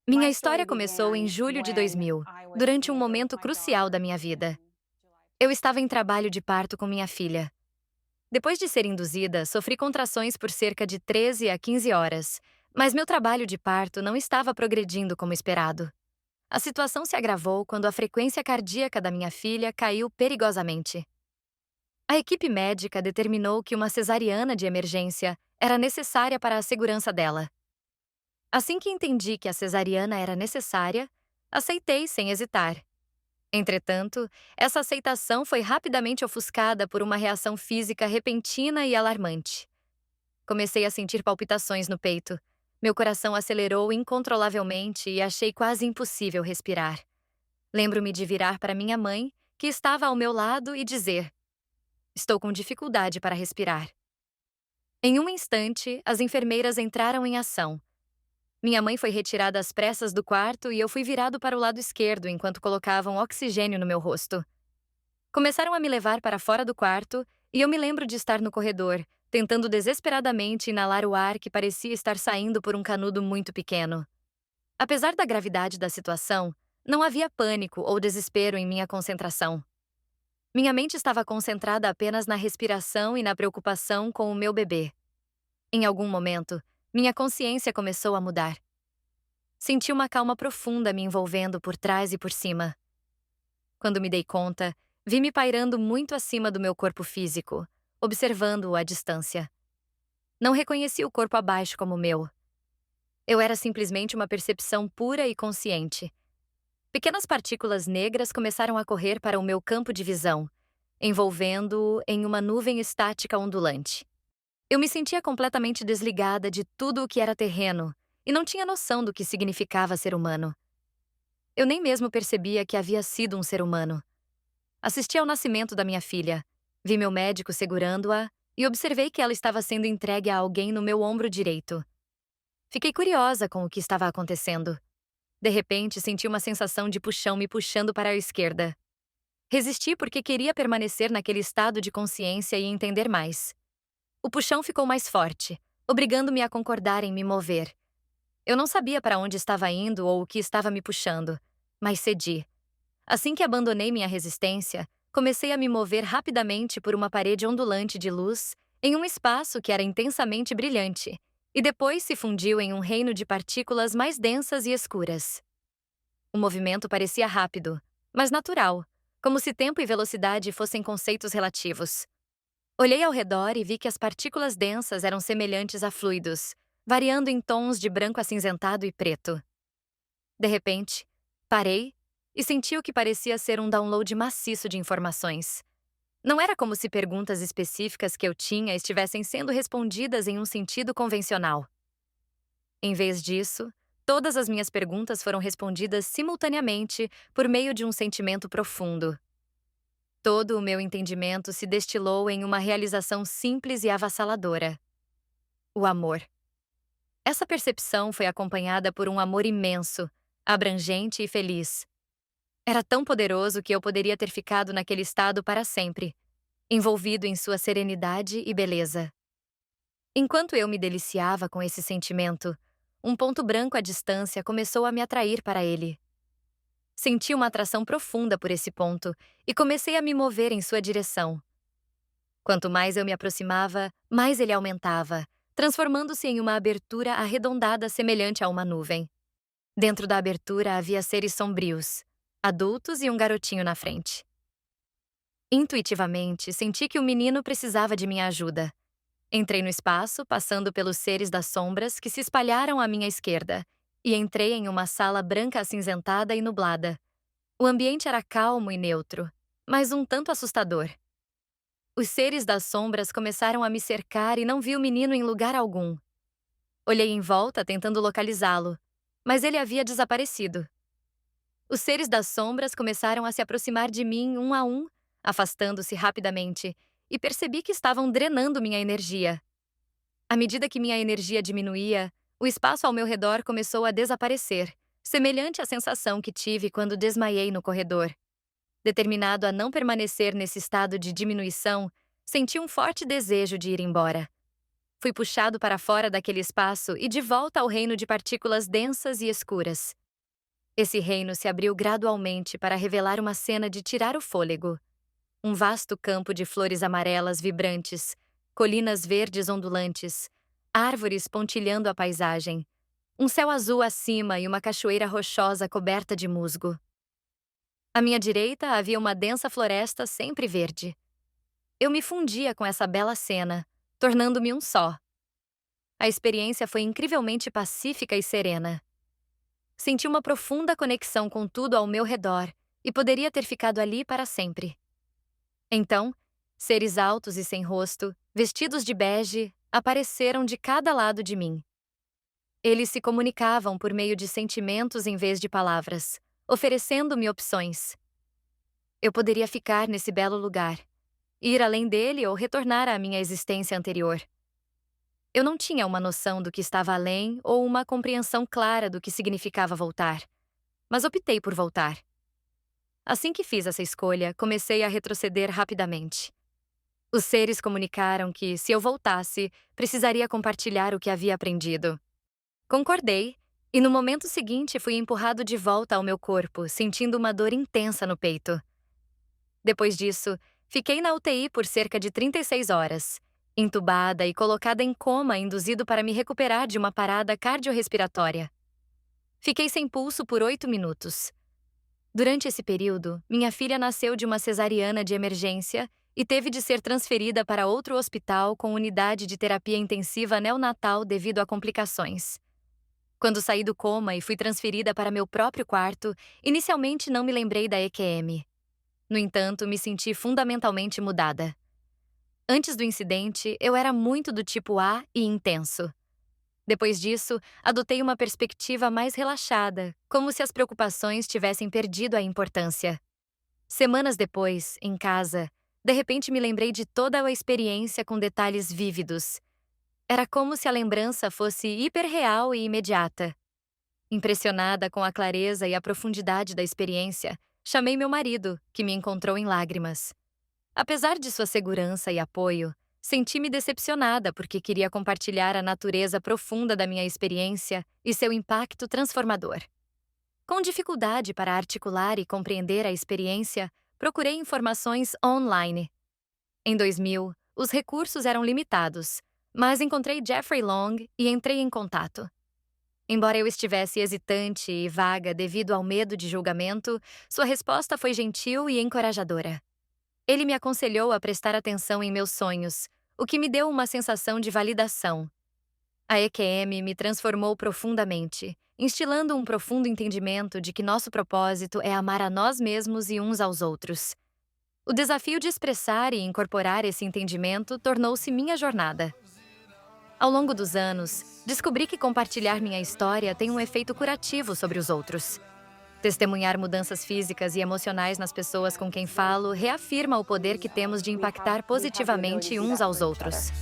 Minha história começou em julho de 2000, durante um momento crucial da minha vida. Eu estava em trabalho de parto com minha filha. Depois de ser induzida, sofri contrações por cerca de 13 a 15 horas, mas meu trabalho de parto não estava progredindo como esperado. A situação se agravou quando a frequência cardíaca da minha filha caiu perigosamente. A equipe médica determinou que uma cesariana de emergência era necessária para a segurança dela. Assim que entendi que a cesariana era necessária, aceitei sem hesitar. Entretanto, essa aceitação foi rapidamente ofuscada por uma reação física repentina e alarmante. Comecei a sentir palpitações no peito. Meu coração acelerou incontrolavelmente e achei quase impossível respirar. Lembro-me de virar para minha mãe, que estava ao meu lado, e dizer: "Estou com dificuldade para respirar." Em um instante, as enfermeiras entraram em ação. Minha mãe foi retirada às pressas do quarto e eu fui virado para o lado esquerdo enquanto colocavam oxigênio no meu rosto. Começaram a me levar para fora do quarto e eu me lembro de estar no corredor, tentando desesperadamente inalar o ar que parecia estar saindo por um canudo muito pequeno. Apesar da gravidade da situação, não havia pânico ou desespero em minha concentração. Minha mente estava concentrada apenas na respiração e na preocupação com o meu bebê. Em algum momento, minha consciência começou a mudar. Senti uma calma profunda me envolvendo por trás e por cima. Quando me dei conta, vi-me pairando muito acima do meu corpo físico, observando-o à distância. Não reconheci o corpo abaixo como meu. Eu era simplesmente uma percepção pura e consciente. Pequenas partículas negras começaram a correr para o meu campo de visão, envolvendo-o em uma nuvem estática ondulante. Eu me sentia completamente desligada de tudo o que era terreno e não tinha noção do que significava ser humano. Eu nem mesmo percebia que havia sido um ser humano. Assisti ao nascimento da minha filha, vi meu médico segurando-a e observei que ela estava sendo entregue a alguém no meu ombro direito. Fiquei curiosa com o que estava acontecendo. De repente, senti uma sensação de puxão me puxando para a esquerda. Resisti porque queria permanecer naquele estado de consciência e entender mais. O puxão ficou mais forte, obrigando-me a concordar em me mover. Eu não sabia para onde estava indo ou o que estava me puxando, mas cedi. Assim que abandonei minha resistência, comecei a me mover rapidamente por uma parede ondulante de luz em um espaço que era intensamente brilhante, e depois se fundiu em um reino de partículas mais densas e escuras. O movimento parecia rápido, mas natural, como se tempo e velocidade fossem conceitos relativos. Olhei ao redor e vi que as partículas densas eram semelhantes a fluidos, variando em tons de branco acinzentado e preto. De repente, parei e senti o que parecia ser um download maciço de informações. Não era como se perguntas específicas que eu tinha estivessem sendo respondidas em um sentido convencional. Em vez disso, todas as minhas perguntas foram respondidas simultaneamente por meio de um sentimento profundo. Todo o meu entendimento se destilou em uma realização simples e avassaladora: o amor. Essa percepção foi acompanhada por um amor imenso, abrangente e feliz. Era tão poderoso que eu poderia ter ficado naquele estado para sempre, envolvido em sua serenidade e beleza. Enquanto eu me deliciava com esse sentimento, um ponto branco à distância começou a me atrair para ele. Senti uma atração profunda por esse ponto e comecei a me mover em sua direção. Quanto mais eu me aproximava, mais ele aumentava, transformando-se em uma abertura arredondada semelhante a uma nuvem. Dentro da abertura havia seres sombrios, adultos e um garotinho na frente. Intuitivamente, senti que o menino precisava de minha ajuda. Entrei no espaço, passando pelos seres das sombras que se espalharam à minha esquerda, e entrei em uma sala branca acinzentada e nublada. O ambiente era calmo e neutro, mas um tanto assustador. Os seres das sombras começaram a me cercar e não vi o menino em lugar algum. Olhei em volta tentando localizá-lo, mas ele havia desaparecido. Os seres das sombras começaram a se aproximar de mim um a um, afastando-se rapidamente, e percebi que estavam drenando minha energia. À medida que minha energia diminuía, o espaço ao meu redor começou a desaparecer, semelhante à sensação que tive quando desmaiei no corredor. Determinado a não permanecer nesse estado de diminuição, senti um forte desejo de ir embora. Fui puxado para fora daquele espaço e de volta ao reino de partículas densas e escuras. Esse reino se abriu gradualmente para revelar uma cena de tirar o fôlego. Um vasto campo de flores amarelas vibrantes, colinas verdes ondulantes, árvores pontilhando a paisagem, um céu azul acima e uma cachoeira rochosa coberta de musgo. À minha direita havia uma densa floresta sempre verde. Eu me fundia com essa bela cena, tornando-me um só. A experiência foi incrivelmente pacífica e serena. Senti uma profunda conexão com tudo ao meu redor e poderia ter ficado ali para sempre. Então, seres altos e sem rosto, vestidos de bege, apareceram de cada lado de mim. Eles se comunicavam por meio de sentimentos em vez de palavras, oferecendo-me opções. Eu poderia ficar nesse belo lugar, ir além dele ou retornar à minha existência anterior. Eu não tinha uma noção do que estava além ou uma compreensão clara do que significava voltar, mas optei por voltar. Assim que fiz essa escolha, comecei a retroceder rapidamente. Os seres comunicaram que, se eu voltasse, precisaria compartilhar o que havia aprendido. Concordei, e no momento seguinte fui empurrado de volta ao meu corpo, sentindo uma dor intensa no peito. Depois disso, fiquei na UTI por cerca de 36 horas, entubada e colocada em coma induzido para me recuperar de uma parada cardiorrespiratória. Fiquei sem pulso por 8 minutos. Durante esse período, minha filha nasceu de uma cesariana de emergência e teve de ser transferida para outro hospital com unidade de terapia intensiva neonatal devido a complicações. Quando saí do coma e fui transferida para meu próprio quarto, inicialmente não me lembrei da EQM. No entanto, me senti fundamentalmente mudada. Antes do incidente, eu era muito do tipo A e intenso. Depois disso, adotei uma perspectiva mais relaxada, como se as preocupações tivessem perdido a importância. Semanas depois, em casa, de repente me lembrei de toda a experiência com detalhes vívidos. Era como se a lembrança fosse hiperreal e imediata. Impressionada com a clareza e a profundidade da experiência, chamei meu marido, que me encontrou em lágrimas. Apesar de sua segurança e apoio, senti-me decepcionada porque queria compartilhar a natureza profunda da minha experiência e seu impacto transformador. Com dificuldade para articular e compreender a experiência, procurei informações online. Em 2000, os recursos eram limitados, mas encontrei Jeffrey Long e entrei em contato. Embora eu estivesse hesitante e vaga devido ao medo de julgamento, sua resposta foi gentil e encorajadora. Ele me aconselhou a prestar atenção em meus sonhos, o que me deu uma sensação de validação. A EQM me transformou profundamente, instilando um profundo entendimento de que nosso propósito é amar a nós mesmos e uns aos outros. O desafio de expressar e incorporar esse entendimento tornou-se minha jornada. Ao longo dos anos, descobri que compartilhar minha história tem um efeito curativo sobre os outros. Testemunhar mudanças físicas e emocionais nas pessoas com quem falo reafirma o poder que temos de impactar positivamente uns aos outros.